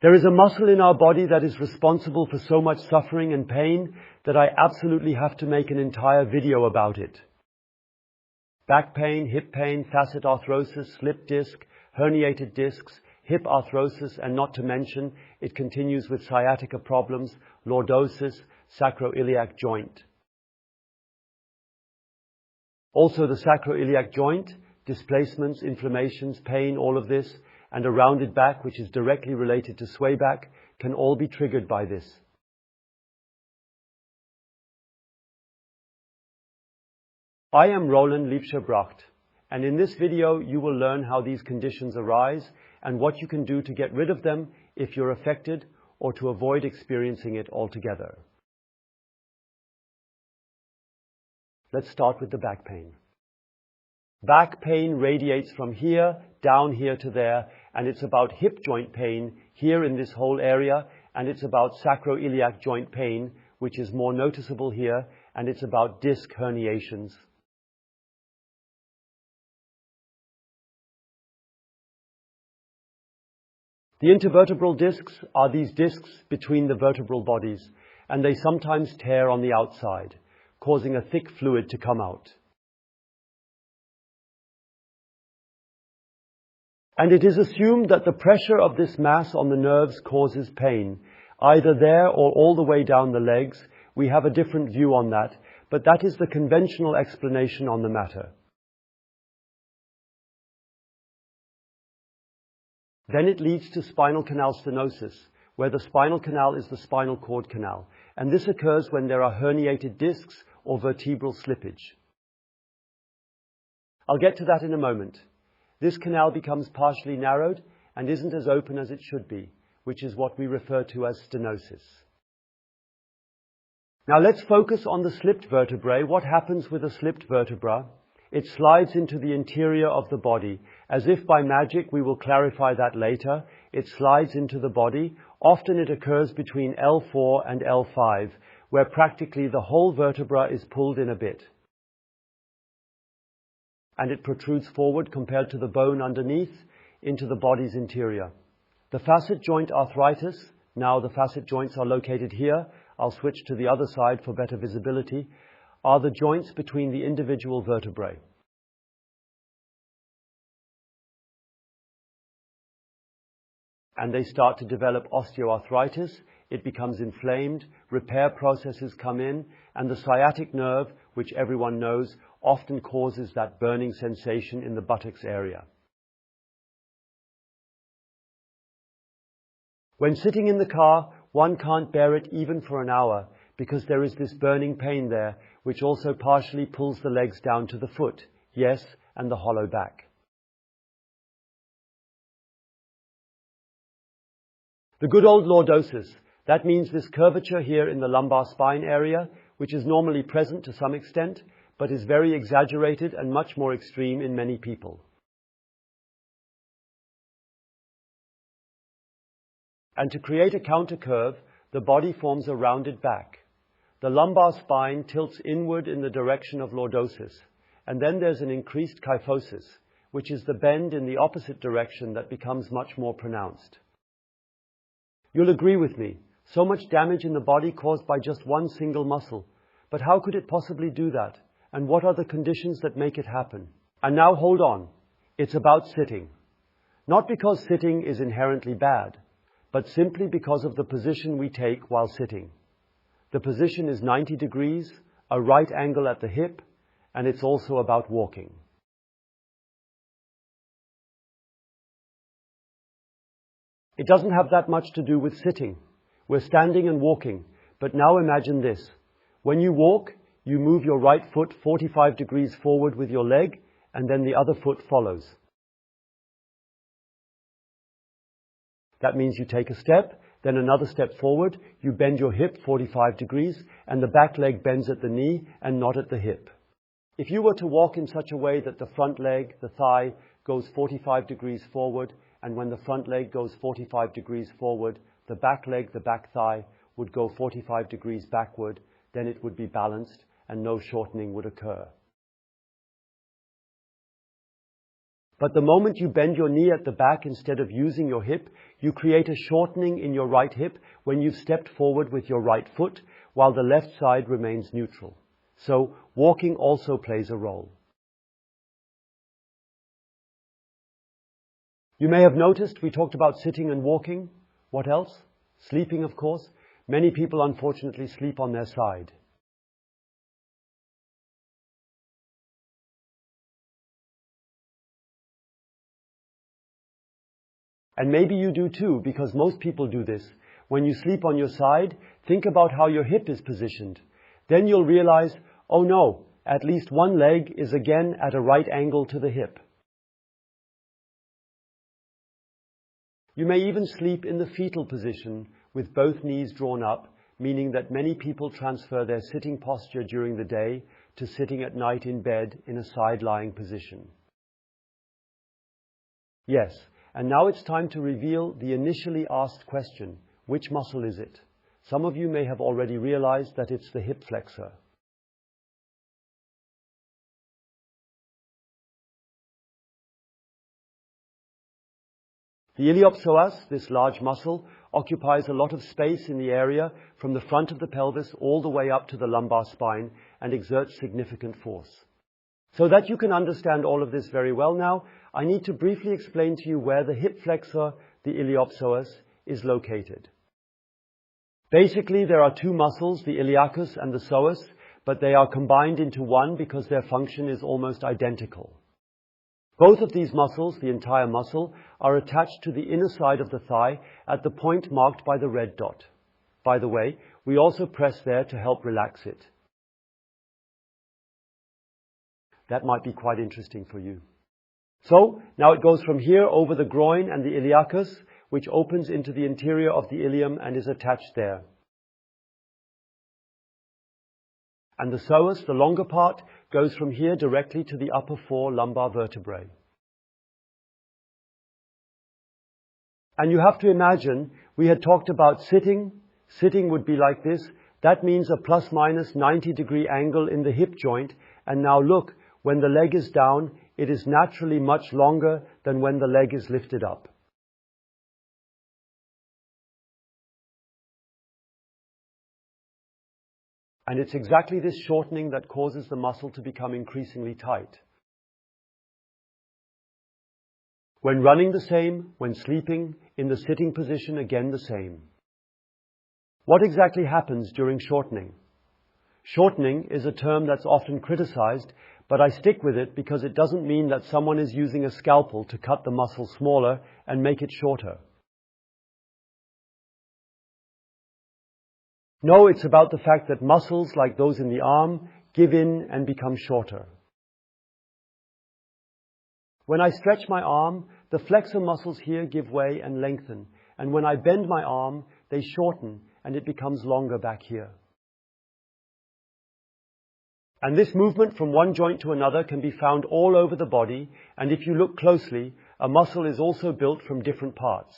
There is a muscle in our body that is responsible for so much suffering and pain that I absolutely have to make an entire video about it. Back pain, hip pain, facet arthrosis, slip disc, herniated discs, hip arthrosis, and not to mention, it continues with sciatica problems, lordosis, sacroiliac joint. Also the sacroiliac joint, displacements, inflammations, pain, all of this, and a rounded back, which is directly related to sway back, can all be triggered by this. I am Roland Liebscher Bracht, and in this video you will learn how these conditions arise and what you can do to get rid of them if you're affected or to avoid experiencing it altogether. Let's start with the back pain. Back pain radiates from here, down here to there, and it's about hip joint pain here in this whole area, and it's about sacroiliac joint pain, which is more noticeable here, and it's about disc herniations. The intervertebral discs are these discs between the vertebral bodies, and they sometimes tear on the outside, causing a thick fluid to come out. And it is assumed that the pressure of this mass on the nerves causes pain, either there or all the way down the legs. We have a different view on that, but that is the conventional explanation on the matter. Then it leads to spinal canal stenosis, where the spinal canal is the spinal cord canal, and this occurs when there are herniated discs or vertebral slippage. I'll get to that in a moment. This canal becomes partially narrowed and isn't as open as it should be, which is what we refer to as stenosis. Now let's focus on the slipped vertebrae. What happens with a slipped vertebra? It slides into the interior of the body. As if by magic, we will clarify that later. It slides into the body. Often it occurs between L4 and L5, where practically the whole vertebra is pulled in a bit. And it protrudes forward compared to the bone underneath into the body's interior. The facet joint arthritis, now the facet joints are located here, I'll switch to the other side for better visibility, are the joints between the individual vertebrae. And they start to develop osteoarthritis, it becomes inflamed, repair processes come in, and the sciatic nerve, which everyone knows, often causes that burning sensation in the buttocks area. When sitting in the car, one can't bear it even for an hour because there is this burning pain there, which also partially pulls the legs down to the foot, yes, and the hollow back. The good old lordosis, that means this curvature here in the lumbar spine area, which is normally present to some extent, but is very exaggerated and much more extreme in many people. And to create a counter curve, the body forms a rounded back. The lumbar spine tilts inward in the direction of lordosis, and then there's an increased kyphosis, which is the bend in the opposite direction that becomes much more pronounced. You'll agree with me, so much damage in the body caused by just one single muscle. But how could it possibly do that? And what are the conditions that make it happen? And now hold on, it's about sitting. Not because sitting is inherently bad, but simply because of the position we take while sitting. The position is 90 degrees, a right angle at the hip, and it's also about walking. It doesn't have that much to do with sitting. We're standing and walking, but now imagine this. When you walk, you move your right foot 45 degrees forward with your leg, and then the other foot follows. That means you take a step, then another step forward, you bend your hip 45 degrees, and the back leg bends at the knee and not at the hip. If you were to walk in such a way that the front leg, the thigh, goes 45 degrees forward, and when the front leg goes 45 degrees forward, the back leg, the back thigh, would go 45 degrees backward, then it would be balanced and no shortening would occur. But the moment you bend your knee at the back instead of using your hip, you create a shortening in your right hip when you've stepped forward with your right foot, while the left side remains neutral. So, walking also plays a role. You may have noticed we talked about sitting and walking. What else? Sleeping, of course. Many people unfortunately sleep on their side. And maybe you do too, because most people do this. When you sleep on your side, think about how your hip is positioned. Then you'll realize, oh no, at least one leg is again at a right angle to the hip. You may even sleep in the fetal position with both knees drawn up, meaning that many people transfer their sitting posture during the day to sitting at night in bed in a side-lying position. Yes, and now it's time to reveal the initially asked question, which muscle is it? Some of you may have already realized that it's the hip flexor. The iliopsoas, this large muscle, occupies a lot of space in the area from the front of the pelvis all the way up to the lumbar spine and exerts significant force. So that you can understand all of this very well now, I need to briefly explain to you where the hip flexor, the iliopsoas, is located. Basically, there are two muscles, the iliacus and the psoas, but they are combined into one because their function is almost identical. Both of these muscles, the entire muscle, are attached to the inner side of the thigh at the point marked by the red dot. By the way, we also press there to help relax it. That might be quite interesting for you. So, now it goes from here over the groin and the iliacus, which opens into the interior of the ilium and is attached there. And the psoas, the longer part, goes from here directly to the upper four lumbar vertebrae. And you have to imagine, we had talked about sitting. Sitting would be like this. That means a plus minus 90-degree angle in the hip joint. And now look, when the leg is down, it is naturally much longer than when the leg is lifted up. And it's exactly this shortening that causes the muscle to become increasingly tight. When running, the same. When sleeping, in the sitting position, again the same. What exactly happens during shortening? Shortening is a term that's often criticized, but I stick with it because it doesn't mean that someone is using a scalpel to cut the muscle smaller and make it shorter. No, it's about the fact that muscles like those in the arm give in and become shorter. When I stretch my arm, the flexor muscles here give way and lengthen, and when I bend my arm, they shorten and it becomes longer back here. And this movement from one joint to another can be found all over the body, and if you look closely, a muscle is also built from different parts.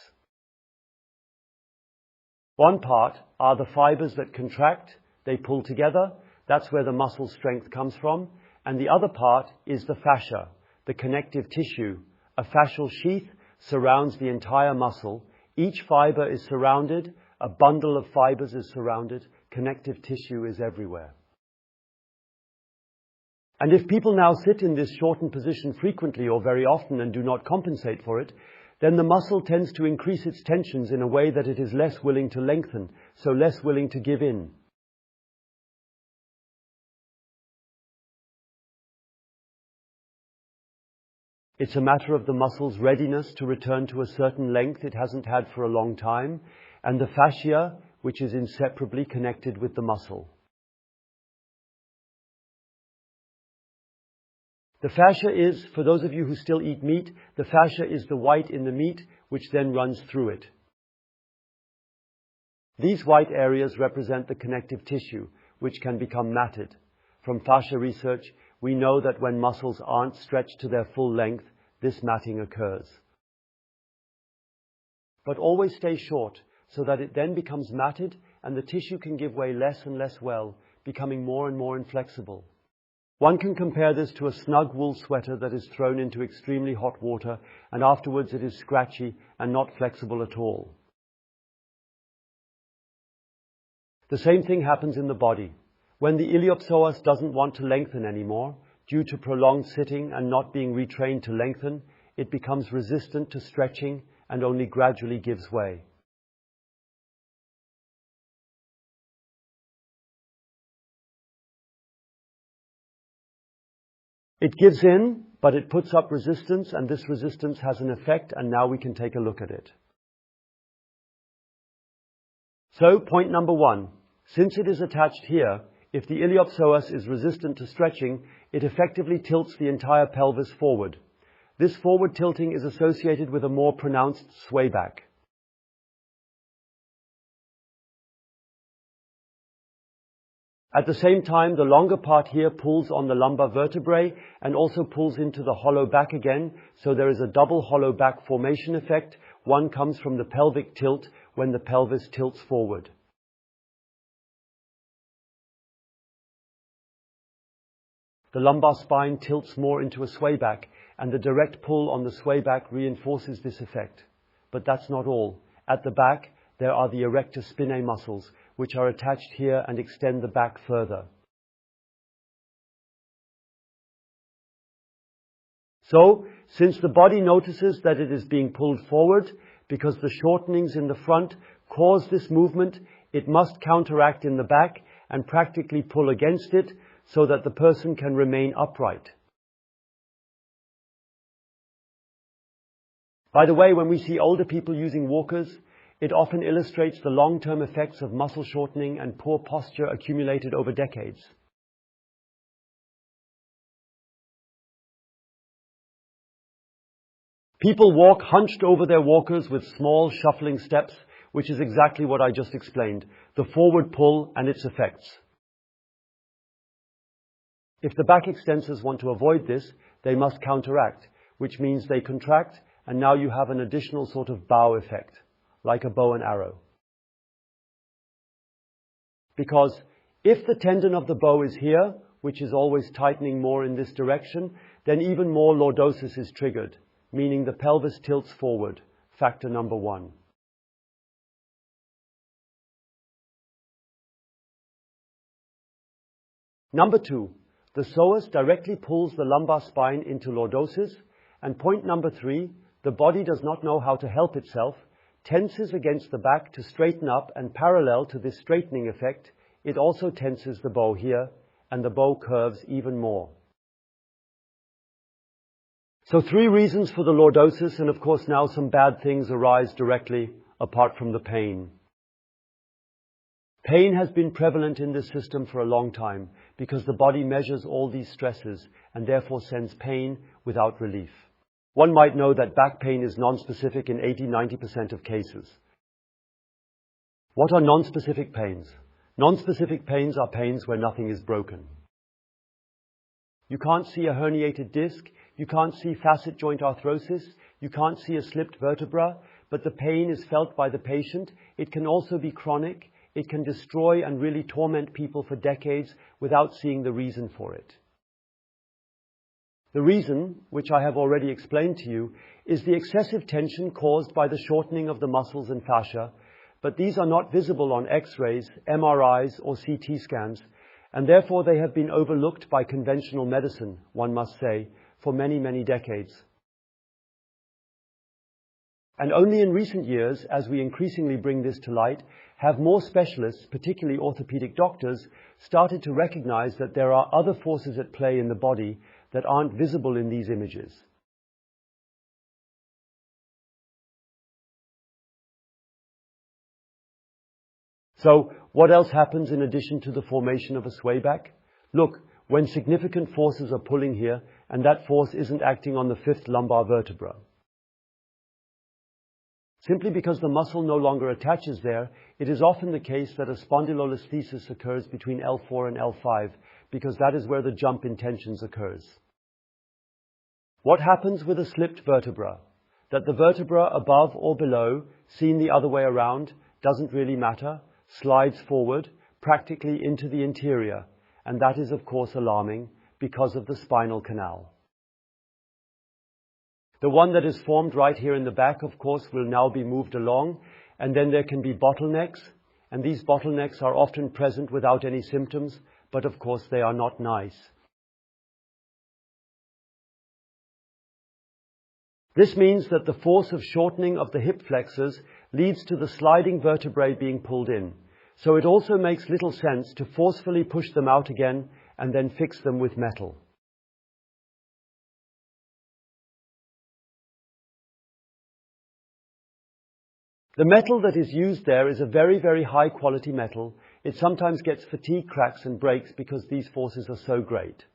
One part are the fibers that contract, they pull together, that's where the muscle strength comes from, and the other part is the fascia, the connective tissue. A fascial sheath surrounds the entire muscle. Each fiber is surrounded, a bundle of fibers is surrounded, connective tissue is everywhere. And if people now sit in this shortened position frequently or very often and do not compensate for it, then the muscle tends to increase its tensions in a way that it is less willing to lengthen, so less willing to give in. It's a matter of the muscle's readiness to return to a certain length it hasn't had for a long time, and the fascia, which is inseparably connected with the muscle. The fascia is, for those of you who still eat meat, the fascia is the white in the meat, which then runs through it. These white areas represent the connective tissue, which can become matted. From fascia research, we know that when muscles aren't stretched to their full length, this matting occurs. But always stay short, so that it then becomes matted and the tissue can give way less and less well, becoming more and more inflexible. One can compare this to a snug wool sweater that is thrown into extremely hot water and afterwards it is scratchy and not flexible at all. The same thing happens in the body. When the iliopsoas doesn't want to lengthen anymore, due to prolonged sitting and not being retrained to lengthen, it becomes resistant to stretching and only gradually gives way. It gives in, but it puts up resistance, and this resistance has an effect, and now we can take a look at it. So, point number one, since it is attached here, if the iliopsoas is resistant to stretching, it effectively tilts the entire pelvis forward. This forward tilting is associated with a more pronounced sway back. At the same time, the longer part here pulls on the lumbar vertebrae and also pulls into the hollow back again, so there is a double hollow back formation effect. One comes from the pelvic tilt when the pelvis tilts forward. The lumbar spine tilts more into a sway back, and the direct pull on the sway back reinforces this effect. But that's not all. At the back, there are the erector spinae muscles, which are attached here and extend the back further. So, since the body notices that it is being pulled forward, because the shortenings in the front cause this movement, it must counteract in the back and practically pull against it so that the person can remain upright. By the way, when we see older people using walkers, it often illustrates the long-term effects of muscle shortening and poor posture accumulated over decades. People walk hunched over their walkers with small shuffling steps, which is exactly what I just explained, the forward pull and its effects. If the back extensors want to avoid this, they must counteract, which means they contract, and now you have an additional sort of bow effect, like a bow and arrow. Because if the tendon of the bow is here, which is always tightening more in this direction, then even more lordosis is triggered, meaning the pelvis tilts forward, factor number one. Number two, the psoas directly pulls the lumbar spine into lordosis, and point number three, the body does not know how to help itself, tenses against the back to straighten up, and parallel to this straightening effect, it also tenses the bow here, and the bow curves even more. So 3 reasons for the lordosis, and of course now some bad things arise directly apart from the pain. Pain has been prevalent in this system for a long time because the body measures all these stresses and therefore sends pain without relief. One might know that back pain is non-specific in 80–90% of cases. What are non-specific pains? Non-specific pains are pains where nothing is broken. You can't see a herniated disc, you can't see facet joint arthrosis, you can't see a slipped vertebra, but the pain is felt by the patient. It can also be chronic. It can destroy and really torment people for decades without seeing the reason for it. The reason, which I have already explained to you, is the excessive tension caused by the shortening of the muscles and fascia, but these are not visible on X-rays, MRIs, or CT scans, and therefore they have been overlooked by conventional medicine, one must say, for many, many decades. And only in recent years, as we increasingly bring this to light, have more specialists, particularly orthopedic doctors, started to recognize that there are other forces at play in the body that aren't visible in these images. So, what else happens in addition to the formation of a sway back? Look, when significant forces are pulling here, and that force isn't acting on the 5th lumbar vertebra. Simply because the muscle no longer attaches there, it is often the case that a spondylolisthesis occurs between L4 and L5, because that is where the jump in tensions occurs. What happens with a slipped vertebra? That the vertebra above or below, seen the other way around, doesn't really matter, slides forward, practically into the interior, and that is of course alarming, because of the spinal canal. The one that is formed right here in the back, of course, will now be moved along, and then there can be bottlenecks, and these bottlenecks are often present without any symptoms, but of course they are not nice. This means that the force of shortening of the hip flexors leads to the sliding vertebrae being pulled in. So it also makes little sense to forcefully push them out again and then fix them with metal. The metal that is used there is a very, very high quality metal. It sometimes gets fatigue cracks and breaks because these forces are so great.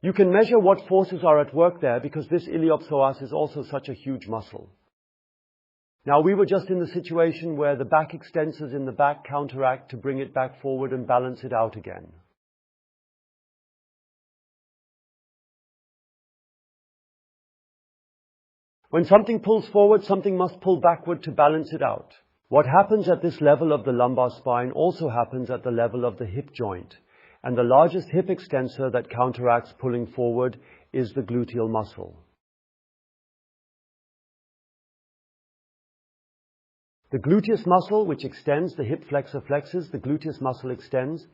You can measure what forces are at work there because this iliopsoas is also such a huge muscle. Now, we were just in the situation where the back extensors in the back counteract to bring it back forward and balance it out again. When something pulls forward, something must pull backward to balance it out. What happens at this level of the lumbar spine also happens at the level of the hip joint. And the largest hip extensor that counteracts pulling forward is the gluteal muscle. The gluteus muscle, which extends the hip flexor flexes, the gluteus muscle extends.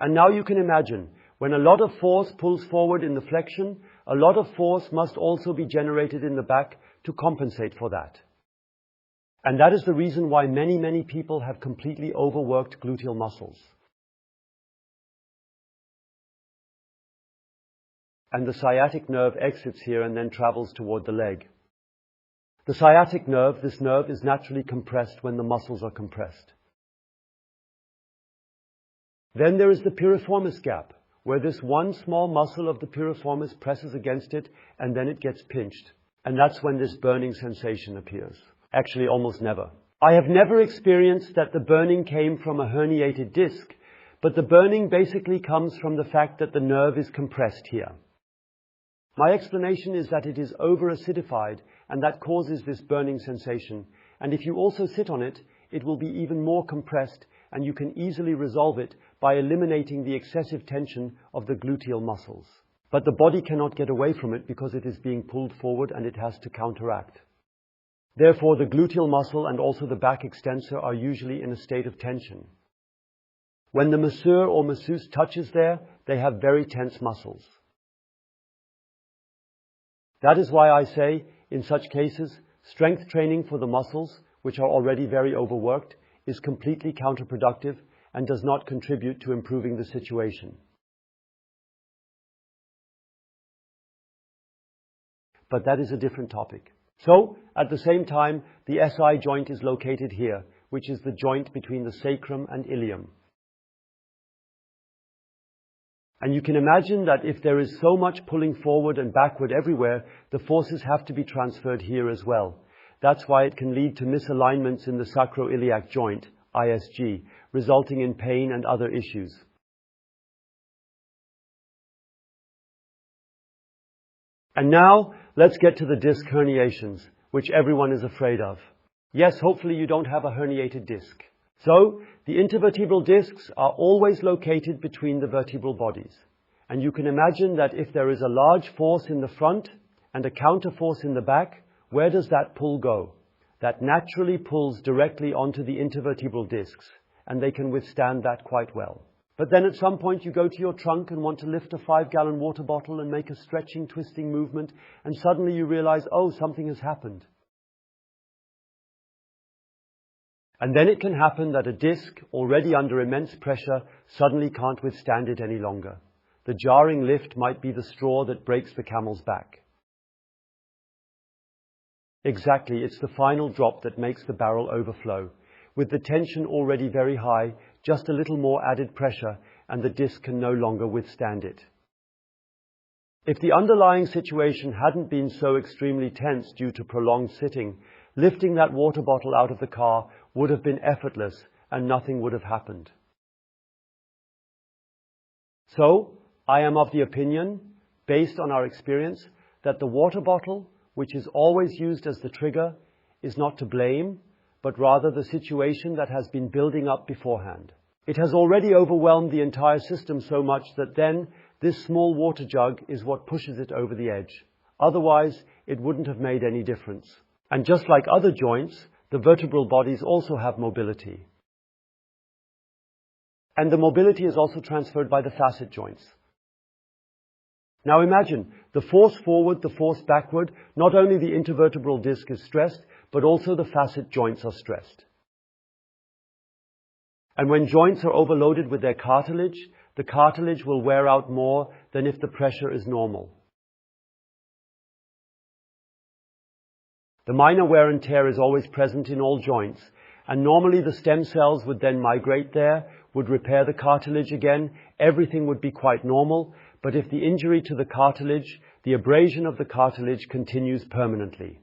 And now you can imagine, when a lot of force pulls forward in the flexion, a lot of force must also be generated in the back to compensate for that. And that is the reason why many, many people have completely overworked gluteal muscles. And the sciatic nerve exits here and then travels toward the leg. The sciatic nerve, this nerve, is naturally compressed when the muscles are compressed. Then there is the piriformis gap, where this one small muscle of the piriformis presses against it and then it gets pinched. And that's when this burning sensation appears. Actually, almost never. I have never experienced that the burning came from a herniated disc, but the burning basically comes from the fact that the nerve is compressed here. My explanation is that it is over-acidified, and that causes this burning sensation. And if you also sit on it, it will be even more compressed, and you can easily resolve it by eliminating the excessive tension of the gluteal muscles. But the body cannot get away from it because it is being pulled forward and it has to counteract. Therefore, the gluteal muscle and also the back extensor are usually in a state of tension. When the masseur or masseuse touches there, they have very tense muscles. That is why I say, in such cases, strength training for the muscles, which are already very overworked, is completely counterproductive and does not contribute to improving the situation. But that is a different topic. So, at the same time, the SI joint is located here, which is the joint between the sacrum and ilium. And you can imagine that if there is so much pulling forward and backward everywhere, the forces have to be transferred here as well. That's why it can lead to misalignments in the sacroiliac joint, ISG, resulting in pain and other issues. And now, let's get to the disc herniations, which everyone is afraid of. Yes, hopefully you don't have a herniated disc. So, the intervertebral discs are always located between the vertebral bodies. And you can imagine that if there is a large force in the front and a counter force in the back, where does that pull go? That naturally pulls directly onto the intervertebral discs, and they can withstand that quite well. But then at some point you go to your trunk and want to lift a 5-gallon water bottle and make a stretching, twisting movement, and suddenly you realize, oh, something has happened. And then it can happen that a disc, already under immense pressure, suddenly can't withstand it any longer. The jarring lift might be the straw that breaks the camel's back. Exactly, it's the final drop that makes the barrel overflow. With the tension already very high, just a little more added pressure, and the disc can no longer withstand it. If the underlying situation hadn't been so extremely tense due to prolonged sitting, lifting that water bottle out of the car would have been effortless and nothing would have happened. So, I am of the opinion, based on our experience, that the water bottle, which is always used as the trigger, is not to blame, but rather the situation that has been building up beforehand. It has already overwhelmed the entire system so much that then this small water jug is what pushes it over the edge. Otherwise, it wouldn't have made any difference. And just like other joints, the vertebral bodies also have mobility. And the mobility is also transferred by the facet joints. Now imagine, the force forward, the force backward, not only the intervertebral disc is stressed, but also the facet joints are stressed. And when joints are overloaded with their cartilage, the cartilage will wear out more than if the pressure is normal. The minor wear and tear is always present in all joints, and normally the stem cells would then migrate there, would repair the cartilage again, everything would be quite normal, but if the injury to the cartilage, the abrasion of the cartilage continues permanently.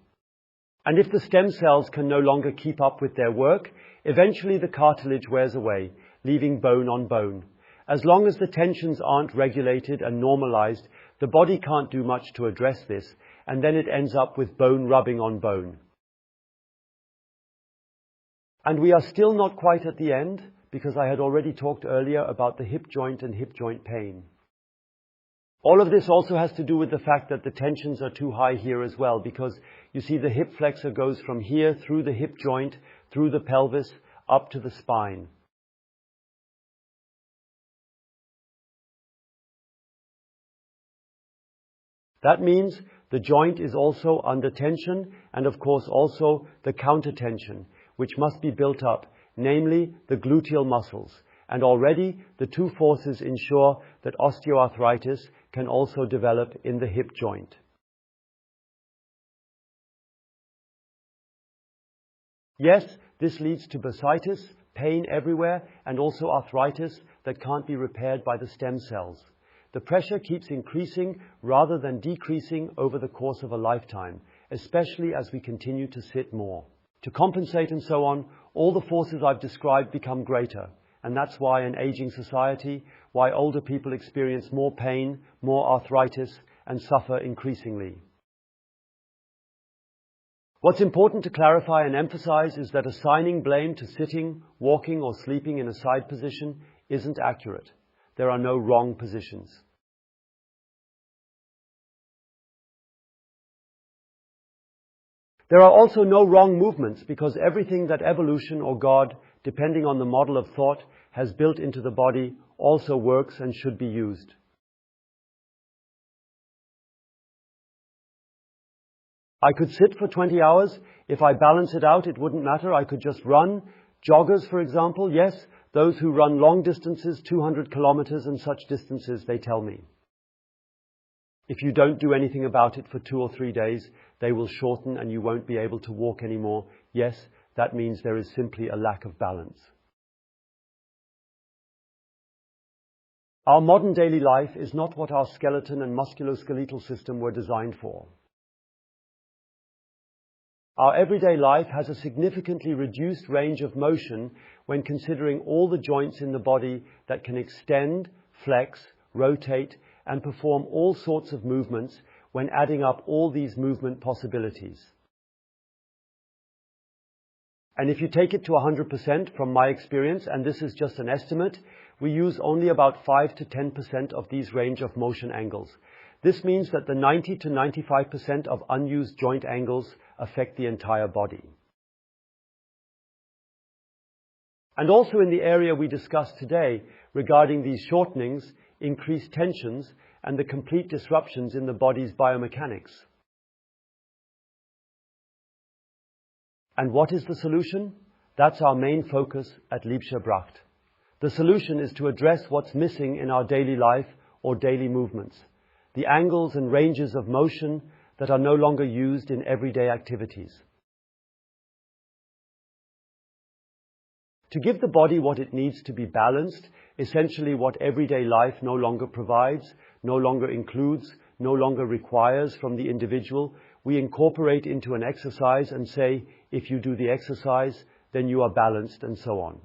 And if the stem cells can no longer keep up with their work, eventually the cartilage wears away, leaving bone on bone. As long as the tensions aren't regulated and normalized, the body can't do much to address this, and then it ends up with bone rubbing on bone. And we are still not quite at the end, because I had already talked earlier about the hip joint and hip joint pain. All of this also has to do with the fact that the tensions are too high here as well, because you see the hip flexor goes from here through the hip joint, through the pelvis, up to the spine. That means the joint is also under tension, and of course also the counter tension, which must be built up, namely the gluteal muscles. And already the two forces ensure that osteoarthritis can also develop in the hip joint. Yes, this leads to bursitis, pain everywhere, and also arthritis that can't be repaired by the stem cells. The pressure keeps increasing rather than decreasing over the course of a lifetime, especially as we continue to sit more. To compensate and so on, all the forces I've described become greater, and that's why an aging society, why older people experience more pain, more arthritis, and suffer increasingly. What's important to clarify and emphasize is that assigning blame to sitting, walking, or sleeping in a side position isn't accurate. There are no wrong positions. There are also no wrong movements, because everything that evolution or God, depending on the model of thought, has built into the body also works and should be used. I could sit for 20 hours. If I balance it out, it wouldn't matter. I could just run. Joggers, for example, yes, those who run long distances, 200 kilometers and such distances, they tell me. If you don't do anything about it for 2 or 3 days, they will shorten and you won't be able to walk anymore. Yes, that means there is simply a lack of balance. Our modern daily life is not what our skeleton and musculoskeletal system were designed for. Our everyday life has a significantly reduced range of motion when considering all the joints in the body that can extend, flex, rotate, and perform all sorts of movements when adding up all these movement possibilities. And if you take it to 100% from my experience, and this is just an estimate, we use only about 5 to 10% of these range of motion angles. This means that the 90 to 95% of unused joint angles affect the entire body. And also in the area we discussed today regarding these shortenings, increased tensions, and the complete disruptions in the body's biomechanics. And what is the solution? That's our main focus at Liebscher Bracht. The solution is to address what's missing in our daily life or daily movements, the angles and ranges of motion that are no longer used in everyday activities. To give the body what it needs to be balanced, essentially what everyday life no longer provides, no longer includes, no longer requires from the individual, we incorporate into an exercise and say, if you do the exercise, then you are balanced, and so on.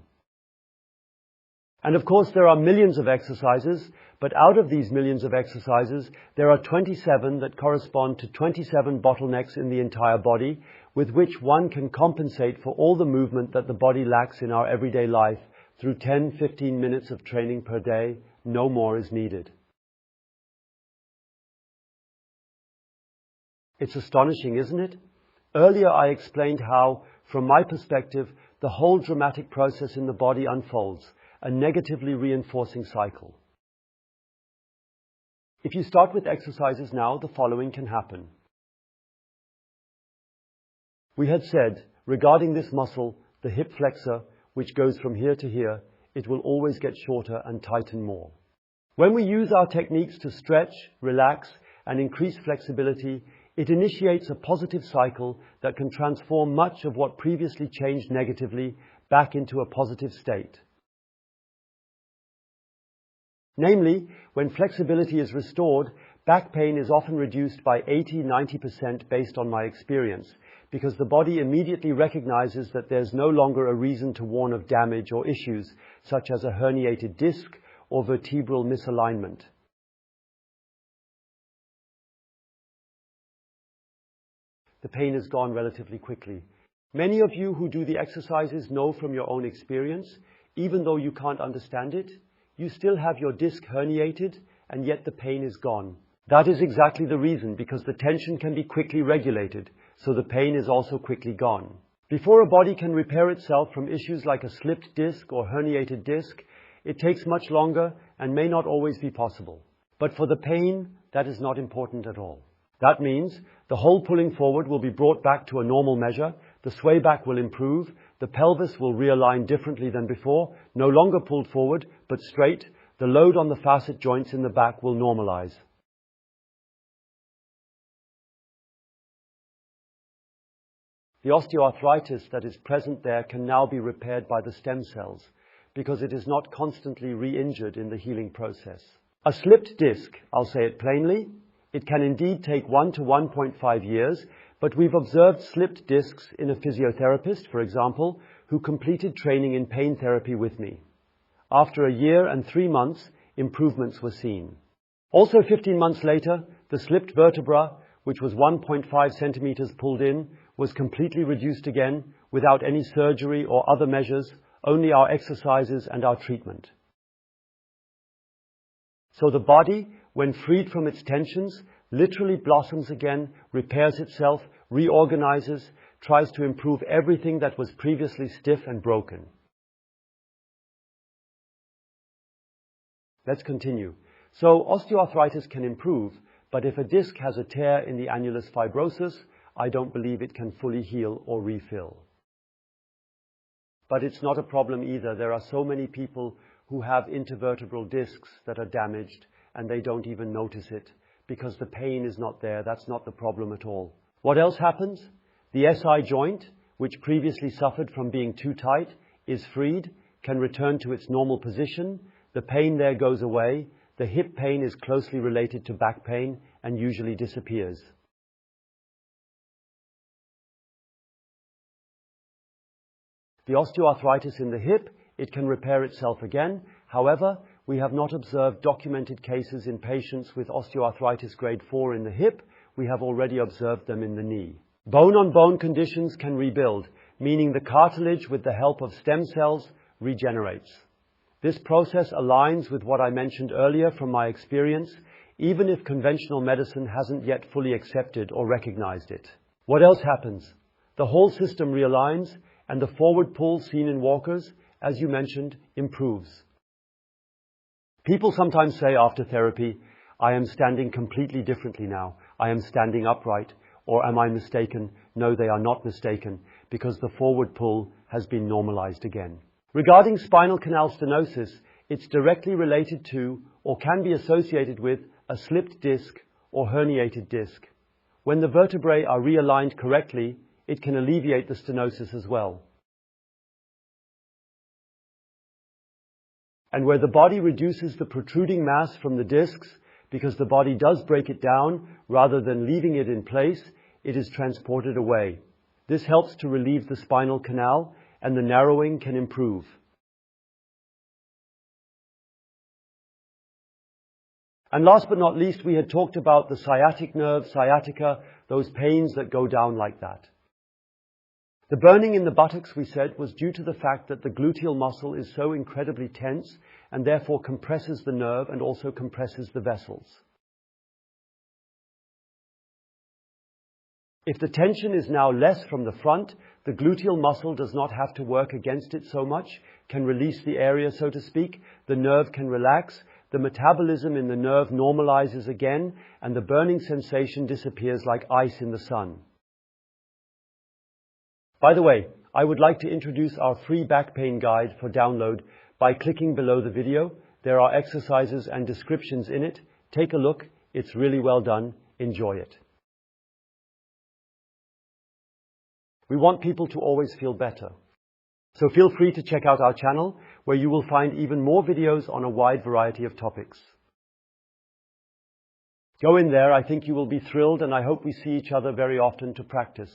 And of course, there are millions of exercises, but out of these millions of exercises, there are 27 that correspond to 27 bottlenecks in the entire body, with which one can compensate for all the movement that the body lacks in our everyday life through 10-15 minutes of training per day. No more is needed. It's astonishing, isn't it? Earlier I explained how, from my perspective, the whole dramatic process in the body unfolds, a negatively reinforcing cycle. If you start with exercises now, the following can happen. We had said, regarding this muscle, the hip flexor, which goes from here to here, it will always get shorter and tighten more. When we use our techniques to stretch, relax, and increase flexibility, it initiates a positive cycle that can transform much of what previously changed negatively back into a positive state. Namely, when flexibility is restored, back pain is often reduced by 80-90% based on my experience, because the body immediately recognizes that there's no longer a reason to warn of damage or issues, such as a herniated disc or vertebral misalignment. The pain is gone relatively quickly. Many of you who do the exercises know from your own experience, even though you can't understand it, you still have your disc herniated, and yet the pain is gone. That is exactly the reason, because the tension can be quickly regulated, so the pain is also quickly gone. Before a body can repair itself from issues like a slipped disc or herniated disc, it takes much longer and may not always be possible. But for the pain, that is not important at all. That means the whole pulling forward will be brought back to a normal measure, the sway back will improve, the pelvis will realign differently than before, no longer pulled forward, but straight, the load on the facet joints in the back will normalize. The osteoarthritis that is present there can now be repaired by the stem cells, because it is not constantly re-injured in the healing process. A slipped disc, I'll say it plainly, it can indeed take 1 to 1.5 years, but we've observed slipped discs in a physiotherapist, for example, who completed training in pain therapy with me. After a year and 3 months, improvements were seen. Also 15 months later, the slipped vertebra, which was 1.5 centimeters pulled in, was completely reduced again without any surgery or other measures, only our exercises and our treatment. So the body, when freed from its tensions, literally blossoms again, repairs itself, reorganizes, tries to improve everything that was previously stiff and broken. Let's continue. So osteoarthritis can improve, but if a disc has a tear in the annulus fibrosus, I don't believe it can fully heal or refill. But it's not a problem either. There are so many people who have intervertebral discs that are damaged and they don't even notice it because the pain is not there. That's not the problem at all. What else happens? The SI joint, which previously suffered from being too tight, is freed, can return to its normal position. The pain there goes away. The hip pain is closely related to back pain and usually disappears. The osteoarthritis in the hip, it can repair itself again. However, we have not observed documented cases in patients with osteoarthritis grade 4 in the hip. We have already observed them in the knee. Bone-on-bone conditions can rebuild, meaning the cartilage, with the help of stem cells, regenerates. This process aligns with what I mentioned earlier from my experience, even if conventional medicine hasn't yet fully accepted or recognized it. What else happens? The whole system realigns, and the forward pull seen in walkers, as you mentioned, improves. People sometimes say after therapy, I am standing completely differently now. I am standing upright. Or am I mistaken? No, they are not mistaken, because the forward pull has been normalized again. Regarding spinal canal stenosis, it's directly related to, or can be associated with, a slipped disc or herniated disc. When the vertebrae are realigned correctly, it can alleviate the stenosis as well. And where the body reduces the protruding mass from the discs, because the body does break it down rather than leaving it in place, it is transported away. This helps to relieve the spinal canal, and the narrowing can improve. And last but not least, we had talked about the sciatic nerve, sciatica, those pains that go down like that. The burning in the buttocks, we said, was due to the fact that the gluteal muscle is so incredibly tense and therefore compresses the nerve and also compresses the vessels. If the tension is now less from the front, the gluteal muscle does not have to work against it so much, can release the area, so to speak, the nerve can relax, the metabolism in the nerve normalizes again, and the burning sensation disappears like ice in the sun. By the way, I would like to introduce our free back pain guide for download by clicking below the video. There are exercises and descriptions in it. Take a look. It's really well done. Enjoy it. We want people to always feel better. So feel free to check out our channel, where you will find even more videos on a wide variety of topics. Go in there. I think you will be thrilled, and I hope we see each other very often to practice.